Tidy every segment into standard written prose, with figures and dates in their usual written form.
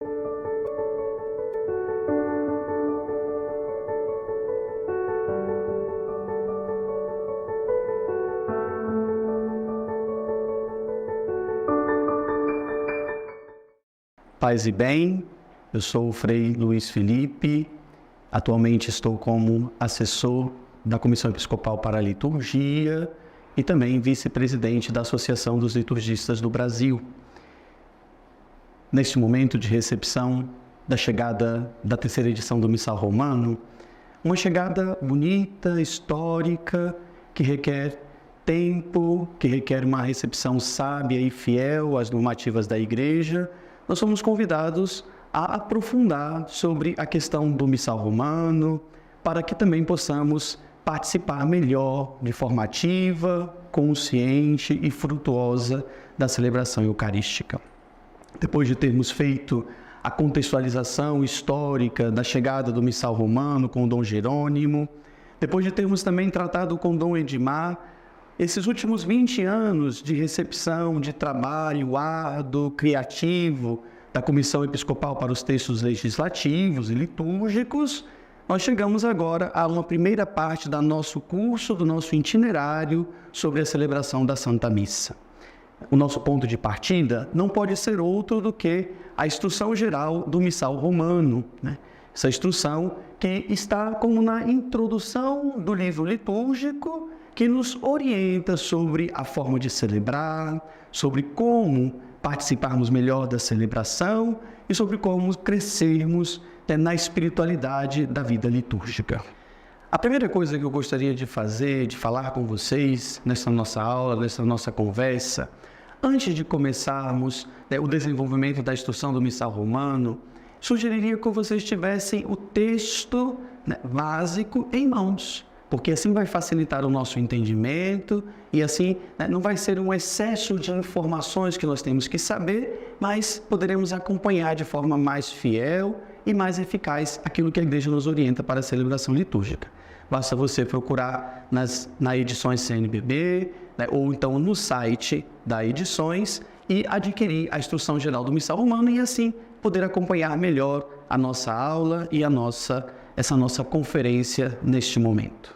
Paz e bem, eu sou o Frei Luiz Felipe, atualmente estou como assessor da Comissão Episcopal para a Liturgia e também vice-presidente da Associação dos Liturgistas do Brasil. Neste momento de recepção da chegada da terceira edição do Missal Romano, uma chegada bonita, histórica, que requer tempo, que requer uma recepção sábia e fiel às normativas da Igreja, nós somos convidados a aprofundar sobre a questão do Missal Romano, para que também possamos participar melhor, de forma ativa, consciente e frutuosa da celebração eucarística. Depois de termos feito a contextualização histórica da chegada do Missal Romano com Dom Jerônimo, depois de termos também tratado com Dom Edmar, esses últimos 20 anos de recepção, de trabalho árduo, criativo da Comissão Episcopal para os Textos Legislativos e Litúrgicos, nós chegamos agora a uma primeira parte do nosso curso, do nosso itinerário sobre a celebração da Santa Missa. O nosso ponto de partida não pode ser outro do que a instrução geral do Missal Romano, né? Essa instrução que está como na introdução do livro litúrgico, que nos orienta sobre a forma de celebrar, sobre como participarmos melhor da celebração e sobre como crescermos na espiritualidade da vida litúrgica. A primeira coisa que eu gostaria de fazer, de falar com vocês nessa nossa aula, nessa nossa conversa, antes de começarmos o desenvolvimento da instrução do Missal Romano, sugeriria que vocês tivessem o texto básico em mãos, porque assim vai facilitar o nosso entendimento e assim não vai ser um excesso de informações que nós temos que saber, mas poderemos acompanhar de forma mais fiel e mais eficaz aquilo que a Igreja nos orienta para a celebração litúrgica. Basta você procurar nas edições CNBB, ou então no site da Edições e adquirir a Instrução Geral do Missal Romano e assim poder acompanhar melhor a nossa aula e essa nossa conferência neste momento.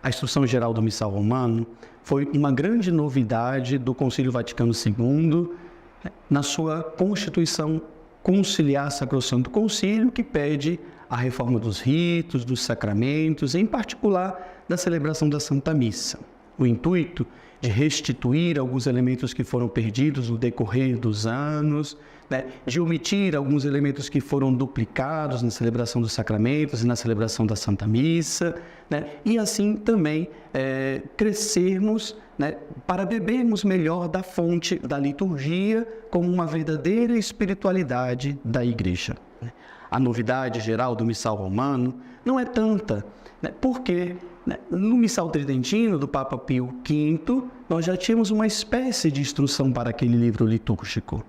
A Instrução Geral do Missal Romano foi uma grande novidade do Concílio Vaticano II, na sua Constituição Conciliar Sacrosanto Concílio, que pede a reforma dos ritos, dos sacramentos, em particular da celebração da Santa Missa. O intuito de restituir alguns elementos que foram perdidos no decorrer dos anos, de omitir alguns elementos que foram duplicados na celebração dos sacramentos e na celebração da Santa Missa, e assim também crescermos para bebermos melhor da fonte da liturgia como uma verdadeira espiritualidade da Igreja. A novidade geral do Missal Romano não é tanta, porque no Missal Tridentino do Papa Pio V, nós já tínhamos uma espécie de instrução para aquele livro litúrgico.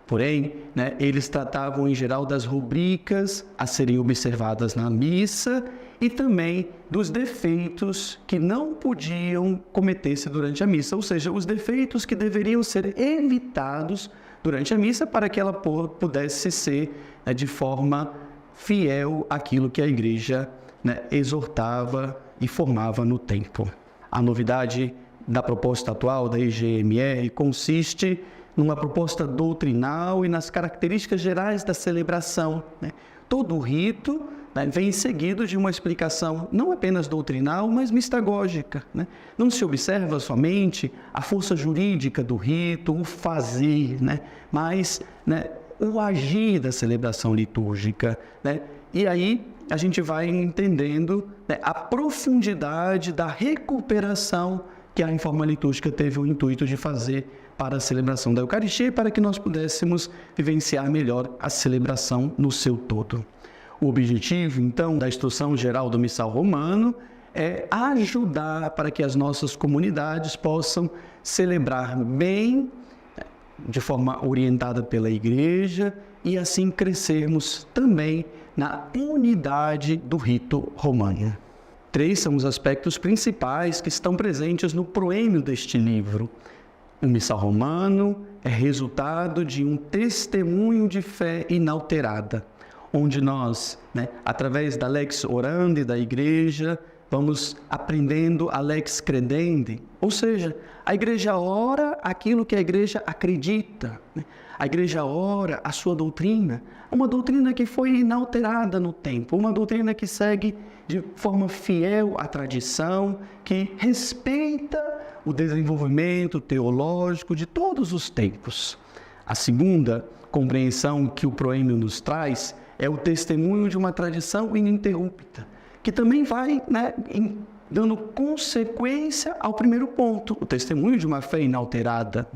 Porém, eles tratavam em geral das rubricas a serem observadas na missa e também dos defeitos que não podiam cometer-se durante a missa, ou seja, os defeitos que deveriam ser evitados durante a missa para que ela pudesse ser de forma fiel àquilo que a Igreja exortava e formava no tempo. A novidade da proposta atual da IGMR consiste numa proposta doutrinal e nas características gerais da celebração. Todo o rito vem seguido de uma explicação não apenas doutrinal, mas mistagógica. Não se observa somente a força jurídica do rito, o fazer, mas o agir da celebração litúrgica. E aí a gente vai entendendo a profundidade da recuperação que a reforma litúrgica teve o intuito de fazer para a celebração da Eucaristia e para que nós pudéssemos vivenciar melhor a celebração no seu todo. O objetivo, então, da Instrução Geral do Missal Romano é ajudar para que as nossas comunidades possam celebrar bem, de forma orientada pela Igreja, e assim crescermos também na unidade do rito romano. 3 são os aspectos principais que estão presentes no proêmio deste livro. O missal romano é resultado de um testemunho de fé inalterada, onde nós, através da lex orandi da igreja, vamos aprendendo a lex credendi, ou seja, a igreja ora aquilo que a igreja acredita, A igreja ora a sua doutrina, uma doutrina que foi inalterada no tempo, uma doutrina que segue de forma fiel à tradição, que respeita o desenvolvimento teológico de todos os tempos. A segunda compreensão que o proêmio nos traz é o testemunho de uma tradição ininterrupta, que também vai dando consequência ao primeiro ponto, o testemunho de uma fé inalterada.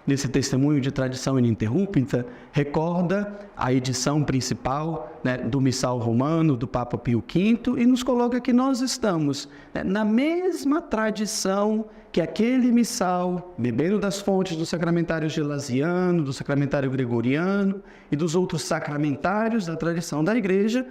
Nesse testemunho de tradição ininterrupta, recorda a edição principal do Missal Romano, do Papa Pio V, e nos coloca que nós estamos na mesma tradição que aquele missal, bebendo das fontes do sacramentário gelasiano, do sacramentário gregoriano e dos outros sacramentários da tradição da Igreja,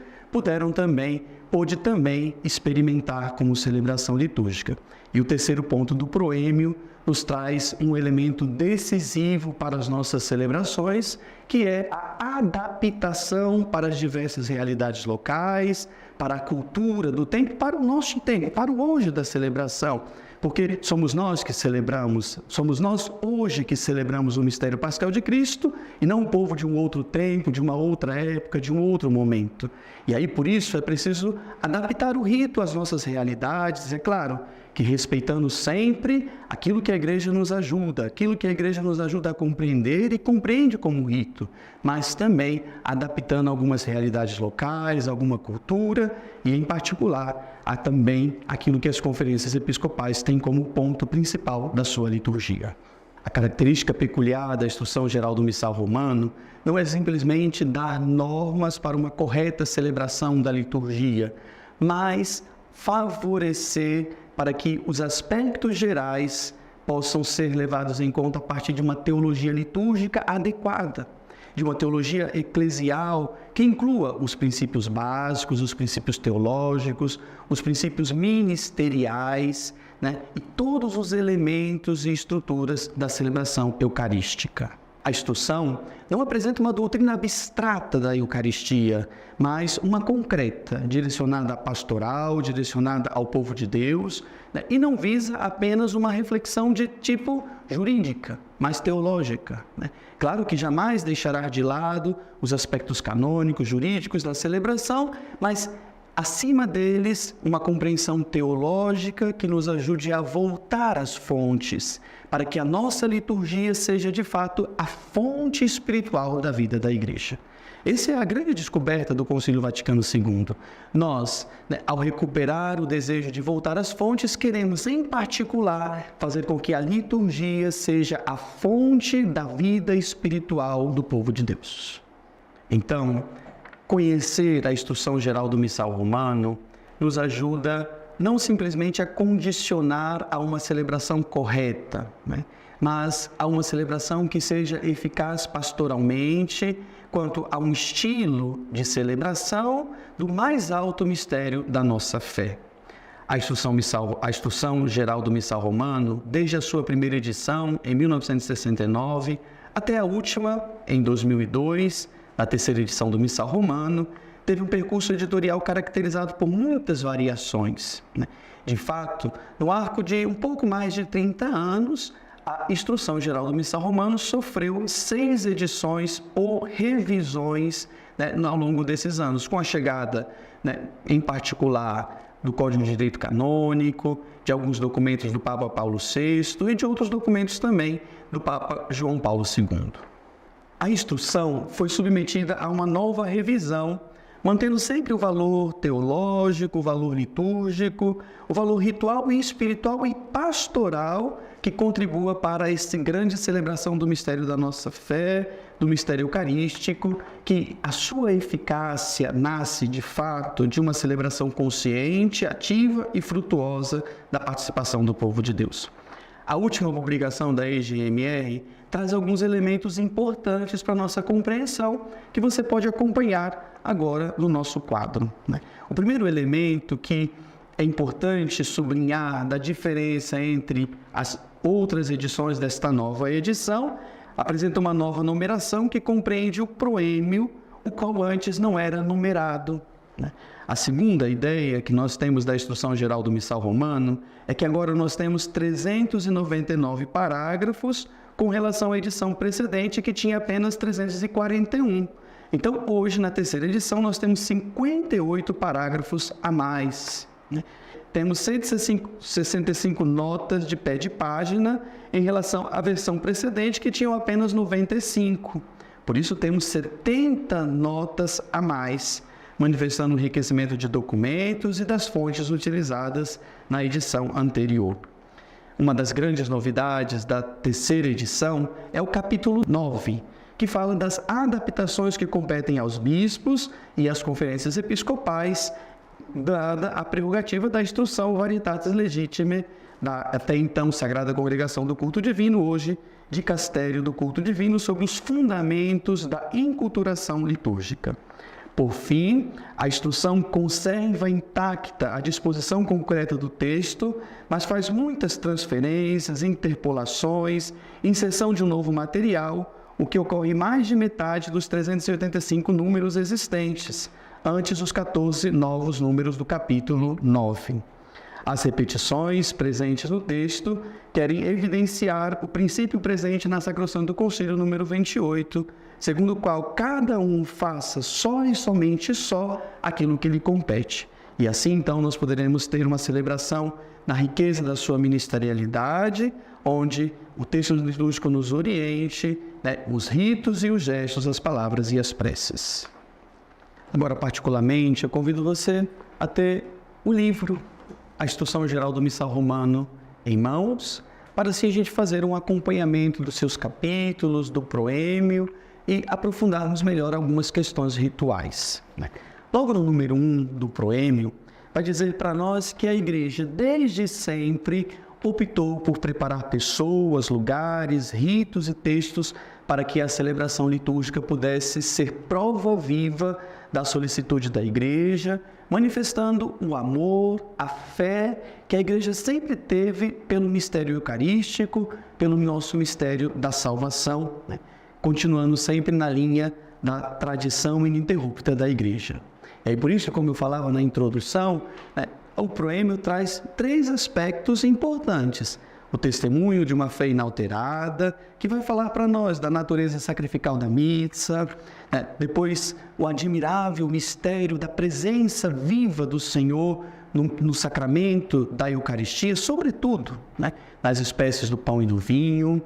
pôde também experimentar como celebração litúrgica. E o terceiro ponto do proêmio nos traz um elemento decisivo para as nossas celebrações, que é a adaptação para as diversas realidades locais, para a cultura do tempo, para o nosso tempo, para o hoje da celebração. Porque somos nós que celebramos, somos nós hoje que celebramos o mistério pascal de Cristo e não o povo de um outro tempo, de uma outra época, de um outro momento. E aí, por isso, é preciso adaptar o rito às nossas realidades, é claro, que respeitando sempre aquilo que a Igreja nos ajuda, aquilo que a Igreja nos ajuda a compreender e compreende como rito, mas também adaptando algumas realidades locais, alguma cultura e, em particular, a também aquilo que as conferências episcopais têm como ponto principal da sua liturgia. A característica peculiar da Instrução Geral do Missal Romano não é simplesmente dar normas para uma correta celebração da liturgia, mas favorecer para que os aspectos gerais possam ser levados em conta a partir de uma teologia litúrgica adequada, de uma teologia eclesial que inclua os princípios básicos, os princípios teológicos, os princípios ministeriais, e todos os elementos e estruturas da celebração eucarística. A instrução não apresenta uma doutrina abstrata da Eucaristia, mas uma concreta, direcionada à pastoral, direcionada ao povo de Deus, e não visa apenas uma reflexão de tipo jurídica, mas teológica. Claro que jamais deixará de lado os aspectos canônicos, jurídicos da celebração, mas acima deles, uma compreensão teológica que nos ajude a voltar às fontes, para que a nossa liturgia seja, de fato, a fonte espiritual da vida da Igreja. Essa é a grande descoberta do Concílio Vaticano II. Nós, ao recuperar o desejo de voltar às fontes, queremos, em particular, fazer com que a liturgia seja a fonte da vida espiritual do povo de Deus. Então, conhecer a Instrução Geral do Missal Romano nos ajuda não simplesmente a condicionar a uma celebração correta, mas a uma celebração que seja eficaz pastoralmente, quanto a um estilo de celebração do mais alto mistério da nossa fé. A Instrução Geral do Missal Romano, desde a sua primeira edição, em 1969, até a última, em 2002, a terceira edição do Missal Romano, teve um percurso editorial caracterizado por muitas variações. De fato, no arco de um pouco mais de 30 anos, a Instrução Geral do Missal Romano sofreu 6 edições ou revisões ao longo desses anos, com a chegada, em particular, do Código de Direito Canônico, de alguns documentos do Papa Paulo VI e de outros documentos também do Papa João Paulo II. A instrução foi submetida a uma nova revisão, mantendo sempre o valor teológico, o valor litúrgico, o valor ritual e espiritual e pastoral que contribua para essa grande celebração do mistério da nossa fé, do mistério eucarístico, que a sua eficácia nasce, de fato, de uma celebração consciente, ativa e frutuosa da participação do povo de Deus. A última publicação da EGMR traz alguns elementos importantes para a nossa compreensão que você pode acompanhar agora no nosso quadro. O primeiro elemento que é importante sublinhar da diferença entre as outras edições desta nova edição apresentam uma nova numeração que compreende o proêmio, o qual antes não era numerado, né? A segunda ideia que nós temos da Instrução Geral do Missal Romano é que agora nós temos 399 parágrafos com relação à edição precedente, que tinha apenas 341. Então, hoje, na terceira edição, nós temos 58 parágrafos a mais, né? Temos 165 notas de pé de página em relação à versão precedente, que tinham apenas 95. Por isso, temos 70 notas a mais, manifestando o enriquecimento de documentos e das fontes utilizadas na edição anterior. Uma das grandes novidades da terceira edição é o capítulo 9, que fala das adaptações que competem aos bispos e às conferências episcopais, dada a prerrogativa da instrução Varitatis Legitime, da até então Sagrada Congregação do Culto Divino, hoje Dicastério do Culto Divino, sobre os fundamentos da inculturação litúrgica. Por fim, a instrução conserva intacta a disposição concreta do texto, mas faz muitas transferências, interpolações, inserção de um novo material, o que ocorre em mais de metade dos 385 números existentes, antes dos 14 novos números do capítulo 9. As repetições presentes no texto querem evidenciar o princípio presente na Sacrosanto Concílio número 28, segundo o qual cada um faça só e somente só aquilo que lhe compete. E assim, então, nós poderemos ter uma celebração na riqueza da sua ministerialidade, onde o texto litúrgico nos oriente, né, os ritos e os gestos, as palavras e as preces. Agora, particularmente, eu convido você a ter o livro, a Instrução Geral do Missal Romano, em mãos, para assim a gente fazer um acompanhamento dos seus capítulos, do proêmio e aprofundarmos melhor algumas questões rituais, né? Logo no número 1 do proêmio, vai dizer para nós que a Igreja, desde sempre, optou por preparar pessoas, lugares, ritos e textos para que a celebração litúrgica pudesse ser prova viva da solicitude da Igreja, manifestando o amor, a fé que a Igreja sempre teve pelo mistério eucarístico, pelo nosso mistério da salvação, né? Continuando sempre na linha da tradição ininterrupta da Igreja. E por isso, como eu falava na introdução, né, o proêmio traz 3 aspectos importantes. O testemunho de uma fé inalterada, que vai falar para nós da natureza sacrificial da missa, né? Depois, o admirável mistério da presença viva do Senhor no sacramento da Eucaristia, sobretudo, né, nas espécies do pão e do vinho,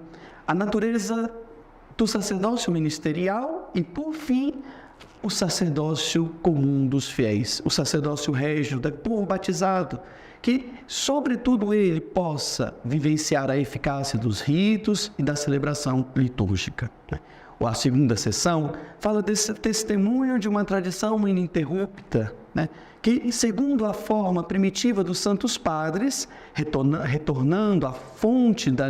a natureza do sacerdócio ministerial e, por fim, o sacerdócio comum dos fiéis, o sacerdócio régio do povo batizado, que, sobretudo, ele possa vivenciar a eficácia dos ritos e da celebração litúrgica. A segunda sessão fala desse testemunho de uma tradição ininterrupta, né, que, segundo a forma primitiva dos Santos Padres, retornando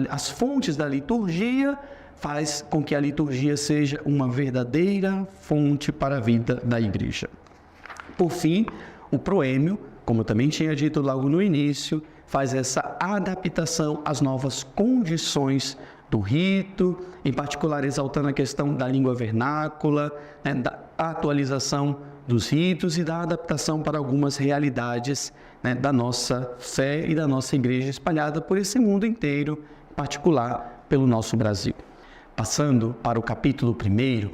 às fontes da liturgia, faz com que a liturgia seja uma verdadeira fonte para a vida da Igreja. Por fim, o proêmio, como eu também tinha dito logo no início, faz essa adaptação às novas condições do rito, em particular exaltando a questão da língua vernácula, né, da atualização dos ritos e da adaptação para algumas realidades, né, da nossa fé e da nossa Igreja espalhada por esse mundo inteiro, em particular pelo nosso Brasil. Passando para o capítulo 1,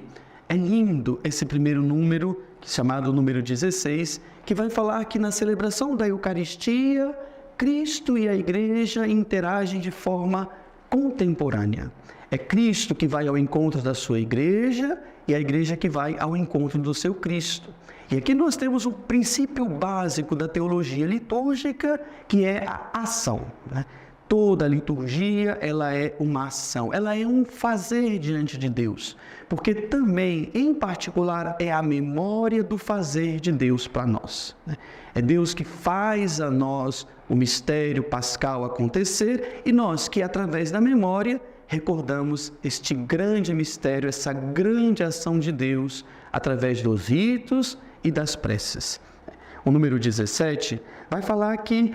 é lindo esse primeiro número, chamado número 16, que vai falar que na celebração da Eucaristia, Cristo e a Igreja interagem de forma contemporânea. É Cristo que vai ao encontro da sua Igreja e a Igreja que vai ao encontro do seu Cristo. E aqui nós temos o princípio básico da teologia litúrgica, que é a ação, né? Toda a liturgia, ela é uma ação, ela é um fazer diante de Deus, porque também, em particular, é a memória do fazer de Deus para nós, né? É Deus que faz a nós o mistério pascal acontecer e nós que, através da memória, recordamos este grande mistério, essa grande ação de Deus, através dos ritos e das preces. O número 17 vai falar que,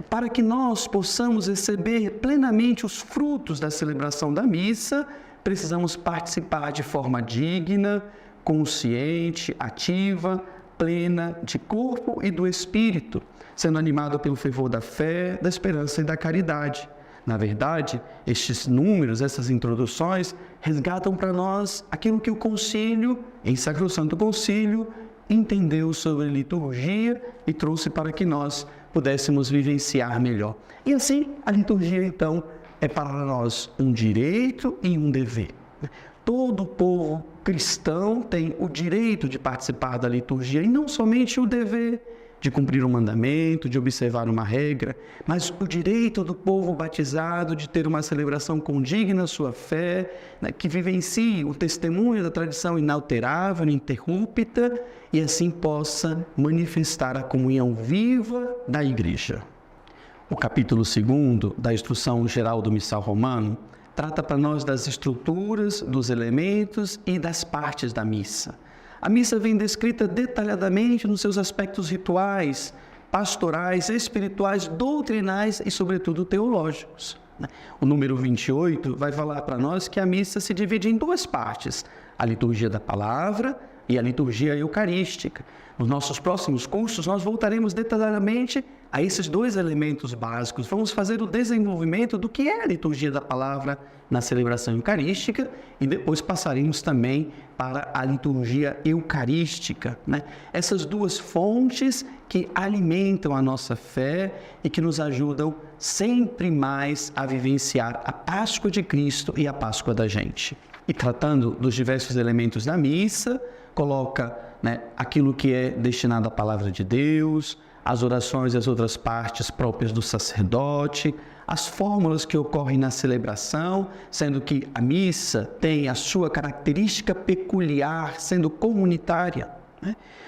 para que nós possamos receber plenamente os frutos da celebração da missa, precisamos participar de forma digna, consciente, ativa, plena de corpo e do espírito, sendo animado pelo fervor da fé, da esperança e da caridade. Na verdade, estes números, essas introduções, resgatam para nós aquilo que o concílio, em Sacrosanto Concílio, entendeu sobre liturgia e trouxe para que nós pudéssemos vivenciar melhor. E assim, a liturgia, então, é para nós um direito e um dever. Todo povo cristão tem o direito de participar da liturgia e não somente o dever de cumprir um mandamento, de observar uma regra, mas o direito do povo batizado de ter uma celebração condigna à sua fé, que vivencie o testemunho da tradição inalterável, ininterrupta, e assim possa manifestar a comunhão viva da Igreja. O capítulo 2 da Instrução Geral do Missal Romano trata para nós das estruturas, dos elementos e das partes da missa. A missa vem descrita detalhadamente nos seus aspectos rituais, pastorais, espirituais, doutrinais e, sobretudo, teológicos. O número 28 vai falar para nós que a missa se divide em duas partes, a liturgia da palavra e a liturgia eucarística. Nos nossos próximos cursos, nós voltaremos detalhadamente a esses dois elementos básicos. Vamos fazer o desenvolvimento do que é a liturgia da palavra na celebração eucarística e depois passaremos também para a liturgia eucarística, Essas duas fontes que alimentam a nossa fé e que nos ajudam sempre mais a vivenciar a Páscoa de Cristo e a Páscoa da gente. E tratando dos diversos elementos da missa, coloca aquilo que é destinado à palavra de Deus, as orações e as outras partes próprias do sacerdote, as fórmulas que ocorrem na celebração, sendo que a missa tem a sua característica peculiar, sendo comunitária.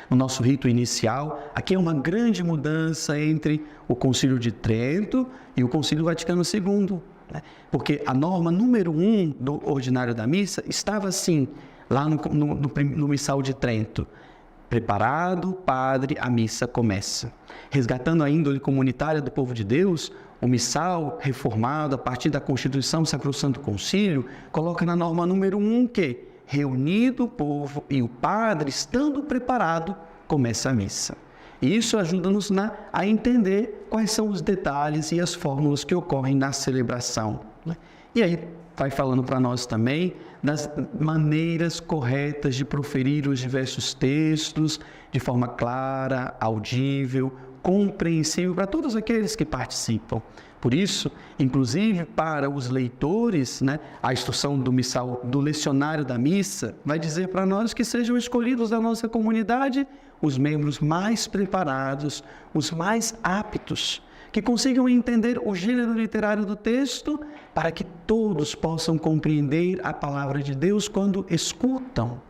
No nosso rito inicial, aqui é uma grande mudança entre o Concílio de Trento e o Concílio Vaticano II, porque a norma número 1 do ordinário da missa estava assim, lá no Missal de Trento: preparado, padre, a missa começa. Resgatando a índole comunitária do povo de Deus, o missal reformado a partir da Constituição do Sacrosanto Concílio coloca na norma número 1 que, reunido o povo e o padre estando preparado, começa a missa. E isso ajuda-nos a entender quais são os detalhes e as fórmulas que ocorrem na celebração. E aí vai falando para nós também das maneiras corretas de proferir os diversos textos de forma clara, audível, compreensível para todos aqueles que participam. Por isso, inclusive para os leitores, a instrução do missal, do lecionário da missa, vai dizer para nós que sejam escolhidos da nossa comunidade os membros mais preparados, os mais aptos, que consigam entender o gênero literário do texto, para que todos possam compreender a palavra de Deus quando escutam.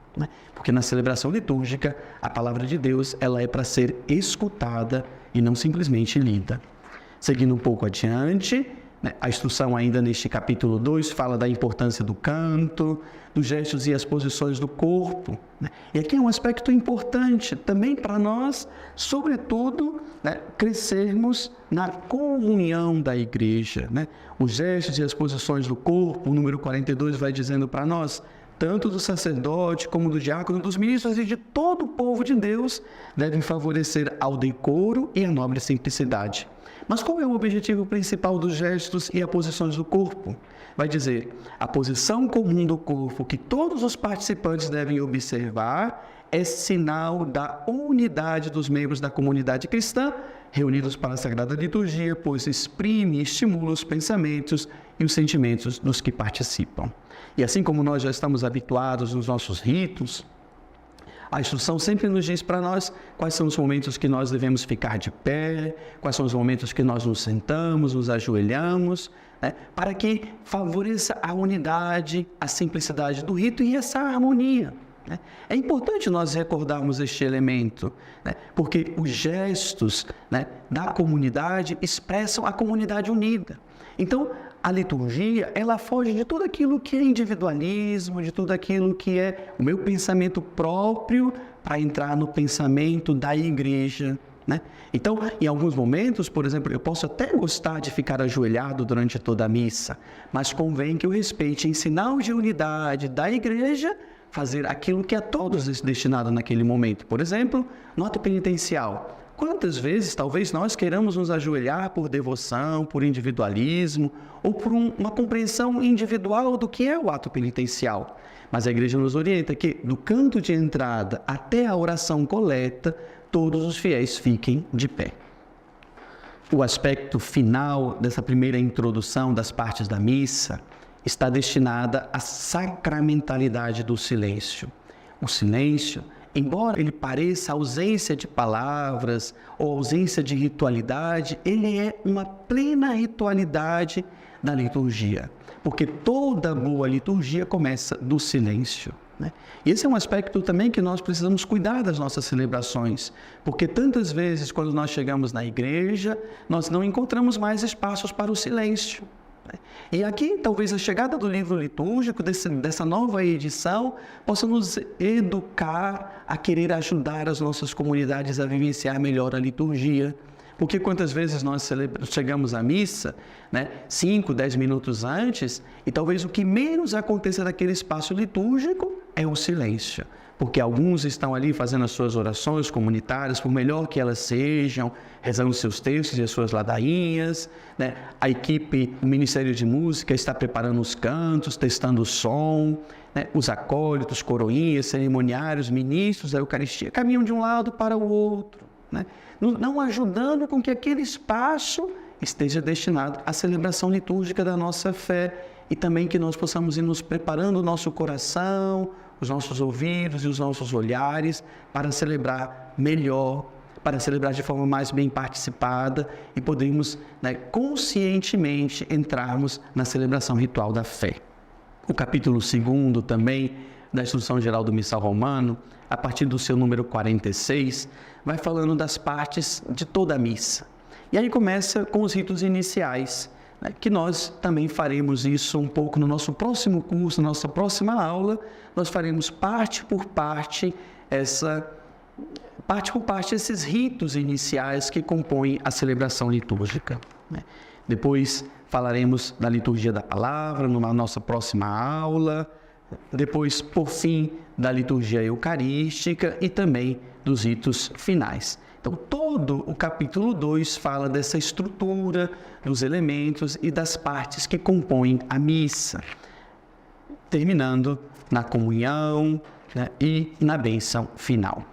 Porque na celebração litúrgica, a palavra de Deus ela é para ser escutada e não simplesmente lida. Seguindo um pouco adiante, a instrução ainda neste capítulo 2 fala da importância do canto, dos gestos e as posições do corpo. E aqui é um aspecto importante também para nós, sobretudo, crescermos na comunhão da igreja. Os gestos e as posições do corpo, o número 42 vai dizendo para nós, tanto do sacerdote como do diácono, dos ministros e de todo o povo de Deus, devem favorecer ao decoro e à nobre simplicidade. Mas qual é o objetivo principal dos gestos e as posições do corpo? Vai dizer, a posição comum do corpo que todos os participantes devem observar é sinal da unidade dos membros da comunidade cristã, reunidos para a Sagrada Liturgia, pois exprime e estimula os pensamentos e os sentimentos dos que participam. E assim como nós já estamos habituados nos nossos ritos, a instrução sempre nos diz para nós quais são os momentos que nós devemos ficar de pé, quais são os momentos que nós nos sentamos, nos ajoelhamos, para que favoreça a unidade, a simplicidade do rito e essa harmonia. É importante nós recordarmos este elemento, porque os gestos da comunidade expressam a comunidade unida. Então, a liturgia, ela foge de tudo aquilo que é individualismo, de tudo aquilo que é o meu pensamento próprio, para entrar no pensamento da igreja, né? Então, em alguns momentos, por exemplo, eu posso até gostar de ficar ajoelhado durante toda a missa, mas convém que eu respeite, em sinal de unidade da igreja, fazer aquilo que a todos é destinado naquele momento. Por exemplo, no ato penitencial. Quantas vezes, talvez, nós queiramos nos ajoelhar por devoção, por individualismo, ou por uma compreensão individual do que é o ato penitencial. Mas a igreja nos orienta que, do canto de entrada até a oração coleta, todos os fiéis fiquem de pé. O aspecto final dessa primeira introdução das partes da missa está destinada à sacramentalidade do silêncio. O silêncio, embora ele pareça ausência de palavras ou ausência de ritualidade, ele é uma plena ritualidade da liturgia, porque toda boa liturgia começa do silêncio, né? E esse é um aspecto também que nós precisamos cuidar das nossas celebrações, porque tantas vezes quando nós chegamos na igreja, nós não encontramos mais espaços para o silêncio. E aqui, talvez a chegada do livro litúrgico, dessa nova edição, possa nos educar a querer ajudar as nossas comunidades a vivenciar melhor a liturgia. Porque quantas vezes nós chegamos à missa, né, 5, 10 minutos antes, e talvez o que menos aconteça naquele espaço litúrgico é o silêncio. Porque alguns estão ali fazendo as suas orações comunitárias, por melhor que elas sejam, rezando seus textos e as suas ladainhas, né? A equipe, o Ministério de Música está preparando os cantos, testando o som, né? Os acólitos, coroinhas, cerimoniários, ministros da Eucaristia caminham de um lado para o outro, né? Não ajudando com que aquele espaço esteja destinado à celebração litúrgica da nossa fé e também que nós possamos ir nos preparando o nosso coração, os nossos ouvidos e os nossos olhares para celebrar melhor, para celebrar de forma mais bem participada e podermos, né, conscientemente entrarmos na celebração ritual da fé. O capítulo 2 também da Instrução Geral do Missal Romano, a partir do seu número 46, vai falando das partes de toda a missa. E aí começa com os ritos iniciais, né, que nós também faremos isso um pouco no nosso próximo curso, na nossa próxima aula. Nós faremos parte por parte esses ritos iniciais que compõem a celebração litúrgica, né? Depois falaremos da liturgia da palavra numa nossa próxima aula. Depois, por fim, da liturgia eucarística e também dos ritos finais. Então, todo o capítulo 2 fala dessa estrutura, dos elementos e das partes que compõem a missa, terminando na comunhão, né, e na bênção final.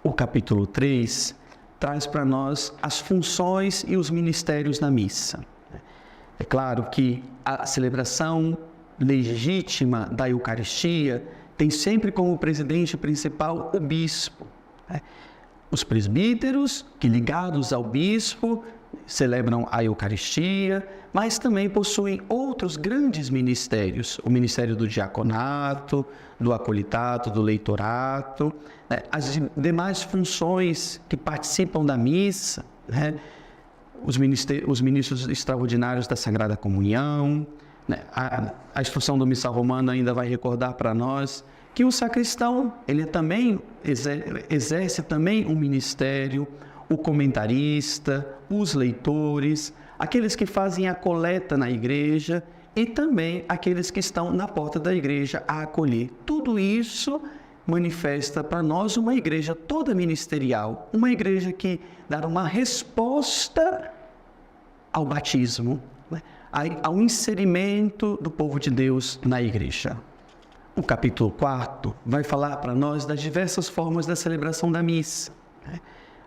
O capítulo 3 traz para nós as funções e os ministérios na missa. É claro que a celebração legítima da Eucaristia tem sempre como presidente principal o bispo, né? Os presbíteros, que ligados ao bispo, celebram a Eucaristia, mas também possuem outros grandes ministérios, o ministério do diaconato, do acolitato, do leitorato, né? As demais funções que participam da missa, né? Os ministros extraordinários da Sagrada Comunhão, né? A Instrução do Missal Romano ainda vai recordar para nós que o sacristão, ele também exerce também um ministério, o comentarista, os leitores, aqueles que fazem a coleta na igreja e também aqueles que estão na porta da igreja a acolher. Tudo isso manifesta para nós uma igreja toda ministerial, uma igreja que dá uma resposta ao batismo, né? Ao inserimento do povo de Deus na igreja. O capítulo 4 vai falar para nós das diversas formas da celebração da missa, né?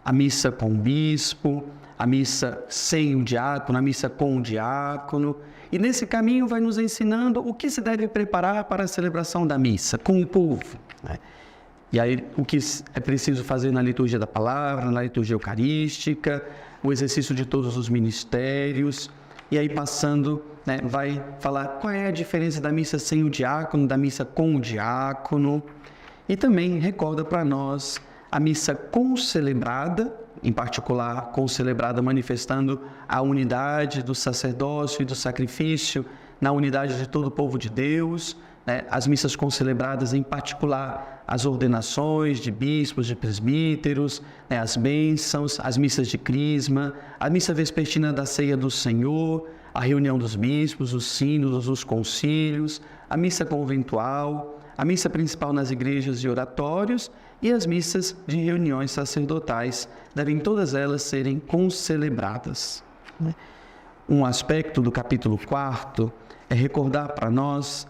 A missa com o bispo, a missa sem o diácono, a missa com o diácono. E nesse caminho vai nos ensinando o que se deve preparar para a celebração da missa com o povo, né? E aí o que é preciso fazer na liturgia da palavra, na liturgia eucarística, o exercício de todos os ministérios. E aí passando, né, vai falar qual é a diferença da missa sem o diácono, da missa com o diácono. E também recorda para nós a missa concelebrada, em particular concelebrada manifestando a unidade do sacerdócio e do sacrifício na unidade de todo o povo de Deus, né, as missas concelebradas, em particular as ordenações de bispos, de presbíteros, né, as bênçãos, as missas de crisma, a missa vespertina da ceia do Senhor, a reunião dos bispos, os sínodos, os concílios, a missa conventual, a missa principal nas igrejas e oratórios e as missas de reuniões sacerdotais, devem todas elas serem concelebradas. Um aspecto do capítulo 4 é recordar para nós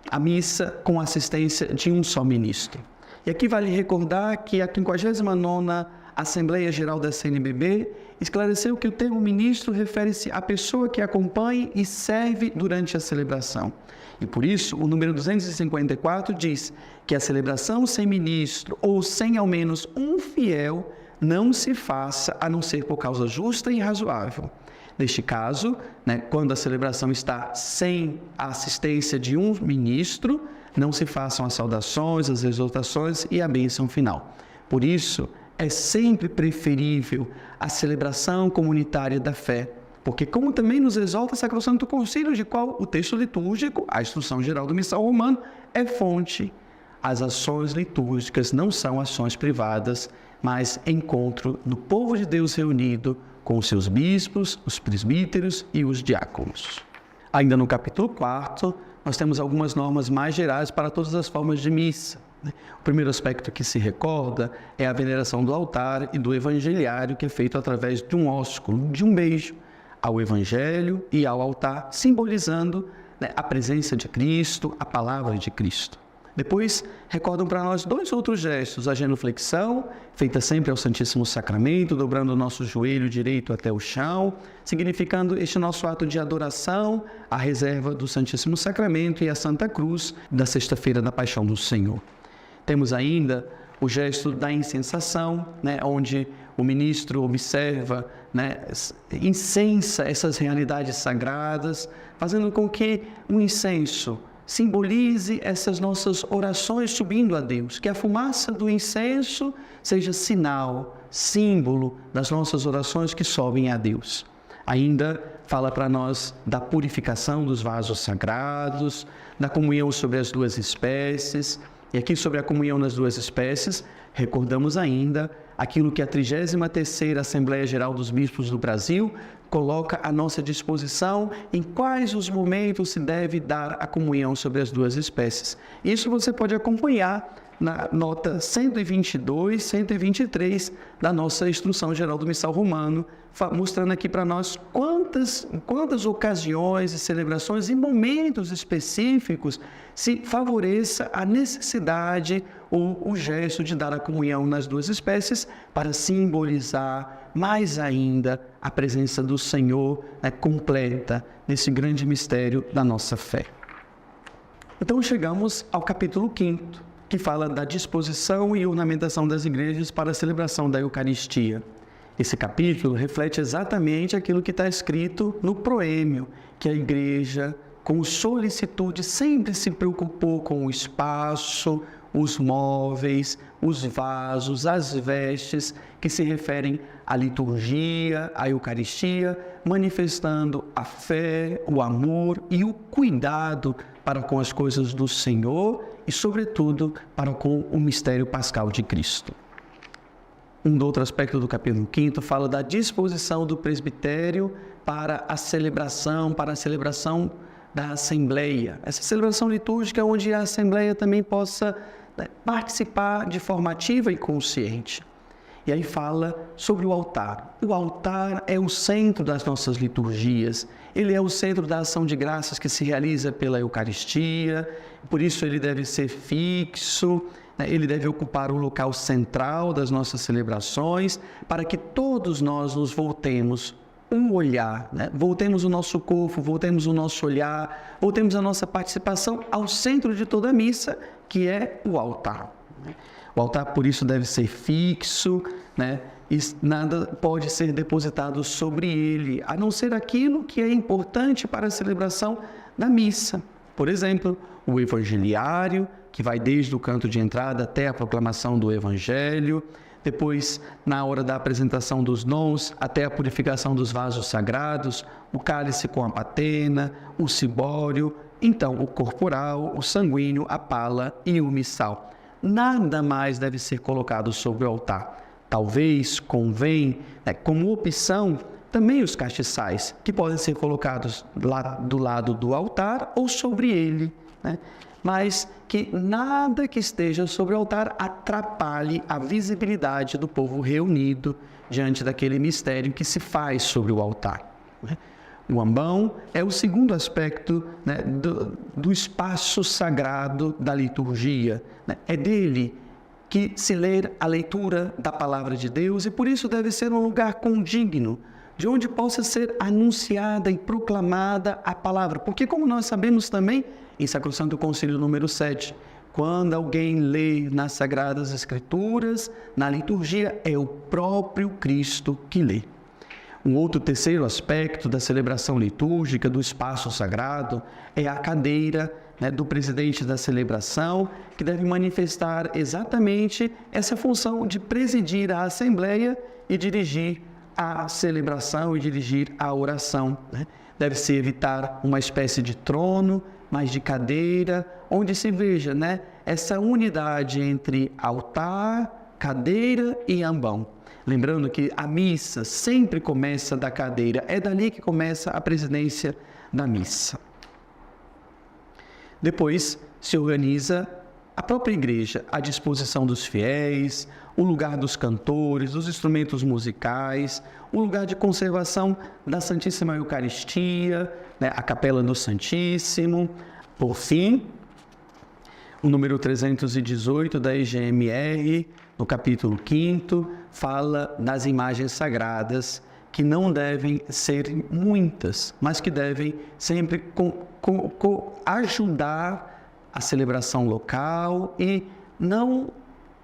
a missa com assistência de um só ministro. E aqui vale recordar que a 59ª Assembleia Geral da CNBB esclareceu que o termo ministro refere-se à pessoa que acompanha e serve durante a celebração. E por isso, o número 254 diz que a celebração sem ministro ou sem ao menos um fiel não se faça a não ser por causa justa e razoável. Neste caso, né, quando a celebração está sem a assistência de um ministro, não se façam as saudações, as exortações e a bênção final. Por isso, é sempre preferível a celebração comunitária da fé, porque como também nos exalta o Sacrosanto Concílio, de qual o texto litúrgico, a instrução geral do Missal Romano, é fonte. As ações litúrgicas não são ações privadas, mas encontro do povo de Deus reunido com os seus bispos, os presbíteros e os diáconos. Ainda no capítulo 4, nós temos algumas normas mais gerais para todas as formas de missa. O primeiro aspecto que se recorda é a veneração do altar e do evangeliário, que é feito através de um ósculo, de um beijo, ao evangelho e ao altar, simbolizando, né, a presença de Cristo, a palavra de Cristo. Depois, recordam para nós dois outros gestos, a genuflexão, feita sempre ao Santíssimo Sacramento, dobrando o nosso joelho direito até o chão, significando este nosso ato de adoração, a reserva do Santíssimo Sacramento e a Santa Cruz da Sexta-feira da Paixão do Senhor. Temos ainda o gesto da incensação, né, onde o ministro observa, né, incensa essas realidades sagradas, fazendo com que o incenso simbolize essas nossas orações subindo a Deus, que a fumaça do incenso seja sinal, símbolo das nossas orações que sobem a Deus. Ainda fala para nós da purificação dos vasos sagrados, da comunhão sobre as duas espécies. E aqui sobre a comunhão nas duas espécies, recordamos ainda aquilo que a 33ª Assembleia Geral dos Bispos do Brasil coloca à nossa disposição em quais os momentos se deve dar a comunhão sobre as duas espécies. Isso você pode acompanhar na nota 122, 123 da nossa Instrução Geral do Missal Romano, mostrando aqui para nós quantas ocasiões e celebrações e momentos específicos se favoreça a necessidade ou o gesto de dar a comunhão nas duas espécies para simbolizar mais ainda a presença do Senhor, né, completa nesse grande mistério da nossa fé. Então chegamos ao capítulo 5º, que fala da disposição e ornamentação das igrejas para a celebração da Eucaristia. Esse capítulo reflete exatamente aquilo que está escrito no proêmio, que a igreja, com solicitude, sempre se preocupou com o espaço, os móveis, os vasos, as vestes, que se referem à liturgia, à Eucaristia, manifestando a fé, o amor e o cuidado para com as coisas do Senhor e, sobretudo, para com o mistério pascal de Cristo. Um outro aspecto do capítulo 5º fala da disposição do presbitério para a celebração da Assembleia. Essa celebração litúrgica onde a Assembleia também possa, né, participar de forma ativa e consciente. E aí fala sobre o altar. O altar é o centro das nossas liturgias. Ele é o centro da ação de graças que se realiza pela Eucaristia. Por isso ele deve ser fixo, né? Ele deve ocupar o local central das nossas celebrações, para que todos nós nos voltemos um olhar, né? Voltemos o nosso corpo, voltemos o nosso olhar, voltemos a nossa participação ao centro de toda a missa, que é o altar. O altar, por isso, deve ser fixo, né? E nada pode ser depositado sobre ele, a não ser aquilo que é importante para a celebração da missa. Por exemplo, o evangeliário, que vai desde o canto de entrada até a proclamação do evangelho, depois, na hora da apresentação dos dons, até a purificação dos vasos sagrados, o cálice com a patena, o cibório então o corporal, o sanguíneo, a pala e o missal. Nada mais deve ser colocado sobre o altar. Talvez convém, como opção, também os castiçais, que podem ser colocados lá do lado do altar ou sobre ele, mas que nada que esteja sobre o altar atrapalhe a visibilidade do povo reunido diante daquele mistério que se faz sobre o altar. O ambão é o segundo aspecto do espaço sagrado da liturgia. É dele que se lê a leitura da palavra de Deus e por isso deve ser um lugar condigno, de onde possa ser anunciada e proclamada a palavra. Porque como nós sabemos também, em Sacrosanto Concílio número 7, quando alguém lê nas Sagradas Escrituras, na liturgia, é o próprio Cristo que lê. Um outro terceiro aspecto da celebração litúrgica, do espaço sagrado, é a cadeira do presidente da celebração, que deve manifestar exatamente essa função de presidir a Assembleia e dirigir a celebração e dirigir a oração. Deve-se evitar uma espécie de trono, mas de cadeira, onde se veja essa unidade entre altar, cadeira e ambão. Lembrando que a missa sempre começa da cadeira, é dali que começa a presidência da missa. Depois se organiza a própria igreja, à disposição dos fiéis, o lugar dos cantores, dos instrumentos musicais, o lugar de conservação da Santíssima Eucaristia, a Capela do Santíssimo. Por fim, o número 318 da EGMR, no capítulo 5º, fala das imagens sagradas, que não devem ser muitas, mas que devem sempre ajudar a celebração local e não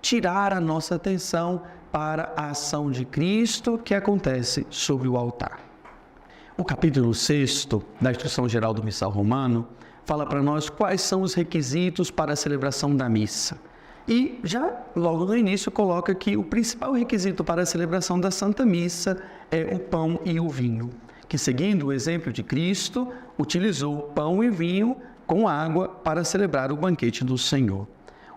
tirar a nossa atenção para a ação de Cristo que acontece sobre o altar. O capítulo 6º da Instrução Geral do Missal Romano fala para nós quais são os requisitos para a celebração da missa. E já logo no início coloca que o principal requisito para a celebração da Santa Missa é o pão e o vinho, que seguindo o exemplo de Cristo, utilizou pão e vinho com água para celebrar o banquete do Senhor.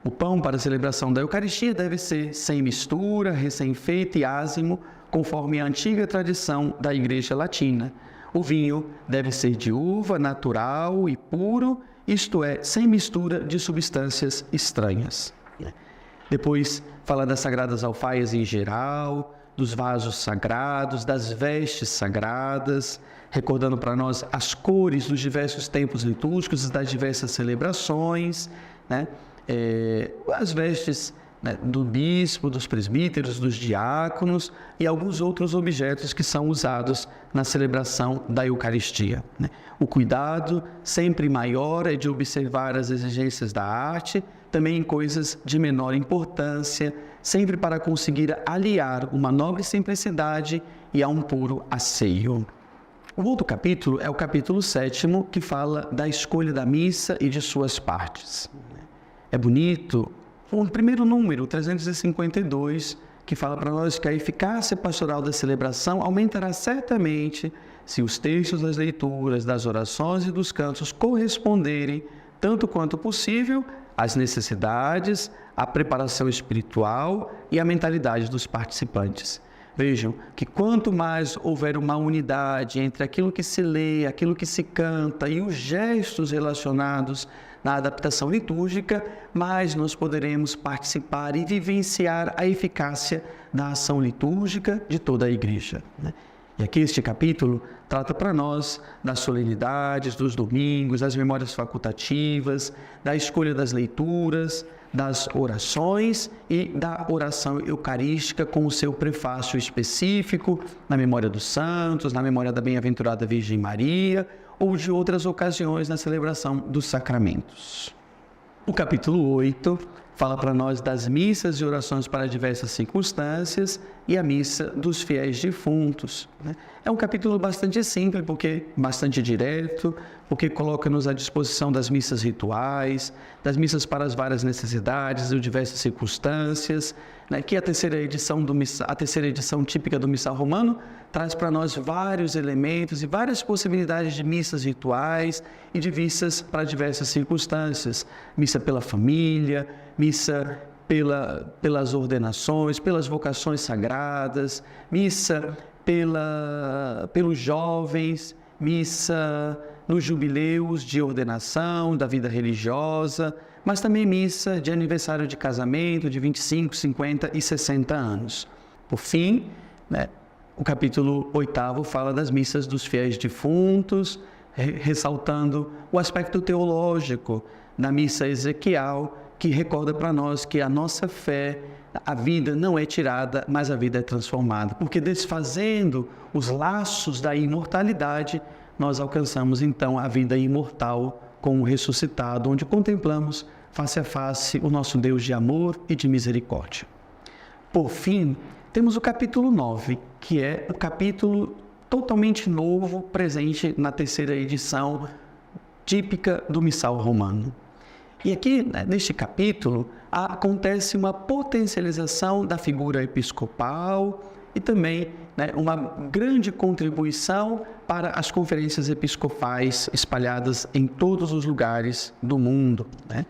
O pão para a celebração da Eucaristia deve ser sem mistura, recém-feito e ázimo, conforme a antiga tradição da Igreja Latina. O vinho deve ser de uva, natural e puro, isto é, sem mistura de substâncias estranhas. Depois fala das sagradas alfaias em geral, dos vasos sagrados, das vestes sagradas, recordando para nós as cores dos diversos tempos litúrgicos, das diversas celebrações, as vestes do bispo, dos presbíteros, dos diáconos e alguns outros objetos que são usados na celebração da Eucaristia. O cuidado sempre maior é de observar as exigências da arte, também em coisas de menor importância, sempre para conseguir aliar uma nobre simplicidade e a um puro asseio. O outro capítulo é o capítulo 7º, que fala da escolha da missa e de suas partes. É bonito o primeiro número, 352, que fala para nós que a eficácia pastoral da celebração aumentará certamente se os textos das leituras, das orações e dos cantos corresponderem, tanto quanto possível, às necessidades, à preparação espiritual e à mentalidade dos participantes. Vejam que quanto mais houver uma unidade entre aquilo que se lê, aquilo que se canta e os gestos relacionados na adaptação litúrgica, mais nós poderemos participar e vivenciar a eficácia da ação litúrgica de toda a Igreja. E aqui este capítulo trata para nós das solenidades, dos domingos, das memórias facultativas, da escolha das leituras, das orações e da oração eucarística com o seu prefácio específico, na memória dos santos, na memória da bem-aventurada Virgem Maria ou de outras ocasiões na celebração dos sacramentos. O capítulo 8 fala para nós das missas e orações para diversas circunstâncias e a missa dos fiéis defuntos. É um capítulo bastante simples, bastante direto, porque coloca-nos à disposição das missas rituais, das missas para as várias necessidades e diversas circunstâncias, né? Que a terceira edição típica do Missal Romano traz para nós vários elementos e várias possibilidades de missas rituais e de missas para diversas circunstâncias. Missa pela família, missa pelas ordenações, pelas vocações sagradas, missa pelos jovens, missa nos jubileus de ordenação, da vida religiosa, mas também missa de aniversário de casamento, de 25, 50 e 60 anos. Por fim, né, o capítulo 8º fala das missas dos fiéis defuntos, ressaltando o aspecto teológico da missa ezequial, que recorda para nós que a nossa fé, a vida não é tirada, mas a vida é transformada. Porque desfazendo os laços da imortalidade, nós alcançamos então a vida imortal com o ressuscitado, onde contemplamos face a face o nosso Deus de amor e de misericórdia. Por fim, temos o capítulo 9, que é o capítulo totalmente novo, presente na terceira edição típica do Missal Romano. E aqui, neste capítulo, acontece uma potencialização da figura episcopal e também, né, uma grande contribuição para as conferências episcopais espalhadas em todos os lugares do mundo, né?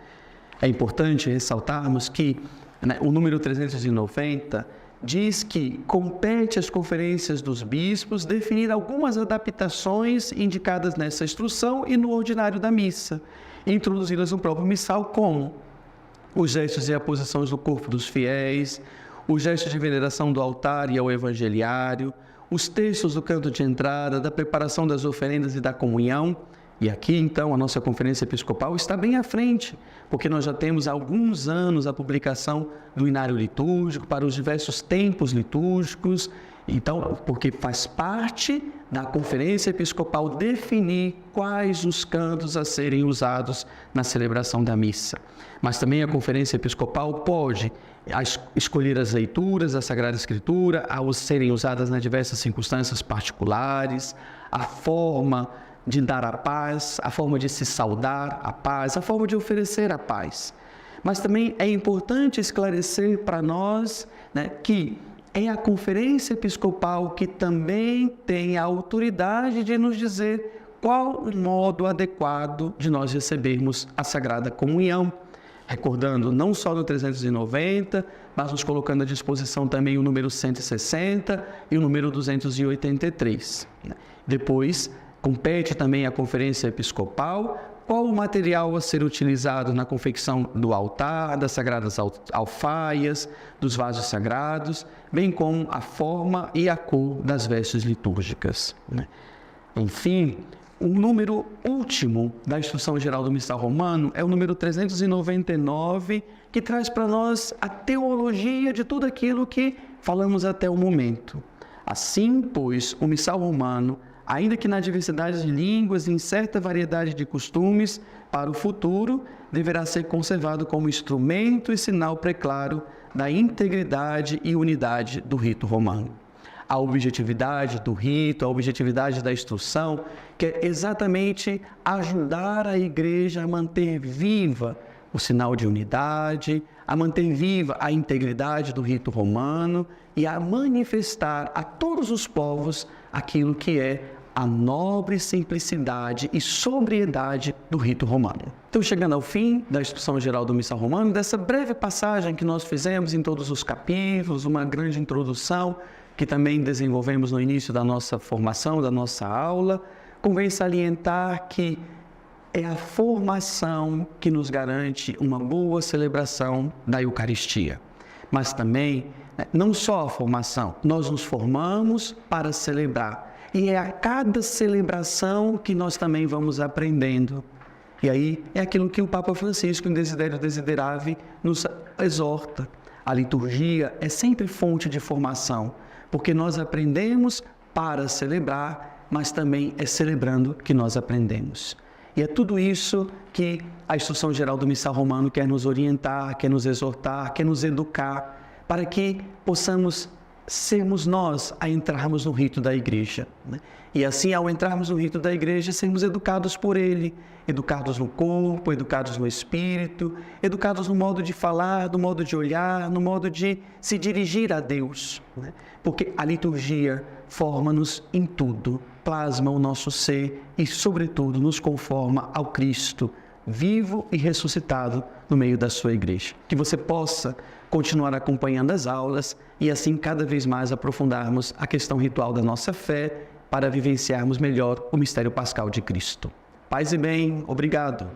É importante ressaltarmos que, né, o número 390 diz que compete às conferências dos bispos definir algumas adaptações indicadas nessa instrução e no ordinário da missa, introduzidas no próprio missal, como os gestos e aposições do corpo dos fiéis, os gestos de veneração do altar e ao evangeliário, os textos do canto de entrada, da preparação das oferendas e da comunhão. E aqui, então, a nossa conferência episcopal está bem à frente, porque nós já temos há alguns anos a publicação do inário litúrgico para os diversos tempos litúrgicos. Então, porque faz parte da conferência episcopal definir quais os cantos a serem usados na celebração da missa. Mas também a conferência episcopal pode escolher as leituras da Sagrada Escritura, ao serem usadas nas diversas circunstâncias particulares, a forma de dar a paz, a forma de se saudar a paz, a forma de oferecer a paz. Mas também é importante esclarecer para nós, né, que é a conferência episcopal que também tem a autoridade de nos dizer qual o modo adequado de nós recebermos a Sagrada Comunhão. Recordando não só no 390, mas nos colocando à disposição também o número 160 e o número 283. Depois, compete também à conferência episcopal qual o material a ser utilizado na confecção do altar, das sagradas alfaias, dos vasos sagrados, bem como a forma e a cor das vestes litúrgicas. Enfim, o número último da Instrução Geral do Missal Romano é o número 399, que traz para nós a teologia de tudo aquilo que falamos até o momento. Assim, pois, o Missal Romano, ainda que na diversidade de línguas e em certa variedade de costumes, para o futuro, deverá ser conservado como instrumento e sinal preclaro da integridade e unidade do rito romano. A objetividade do rito, a objetividade da instrução, que é exatamente ajudar a Igreja a manter viva o sinal de unidade, a manter viva a integridade do rito romano e a manifestar a todos os povos aquilo que é a nobre simplicidade e sobriedade do rito romano. Então, chegando ao fim da Instrução Geral do Missal Romano, dessa breve passagem que nós fizemos em todos os capítulos, uma grande introdução que também desenvolvemos no início da nossa formação, da nossa aula, convém salientar que é a formação que nos garante uma boa celebração da Eucaristia. Mas também, não só a formação, nós nos formamos para celebrar. E é a cada celebração que nós também vamos aprendendo. E aí é aquilo que o Papa Francisco, em Desiderio Desideravi, nos exorta. A liturgia é sempre fonte de formação, porque nós aprendemos para celebrar, mas também é celebrando que nós aprendemos. E é tudo isso que a Instrução Geral do Missal Romano quer nos orientar, quer nos exortar, quer nos educar, para que possamos sermos nós a entrarmos no rito da igreja, né? E assim, ao entrarmos no rito da igreja, sermos educados por Ele, educados no corpo, educados no espírito, educados no modo de falar, no modo de olhar, no modo de se dirigir a Deus, né? Porque a liturgia forma-nos em tudo, plasma o nosso ser e, sobretudo, nos conforma ao Cristo vivo e ressuscitado no meio da sua igreja. Que você possa continuar acompanhando as aulas e assim cada vez mais aprofundarmos a questão ritual da nossa fé para vivenciarmos melhor o mistério pascal de Cristo. Paz e bem, obrigado.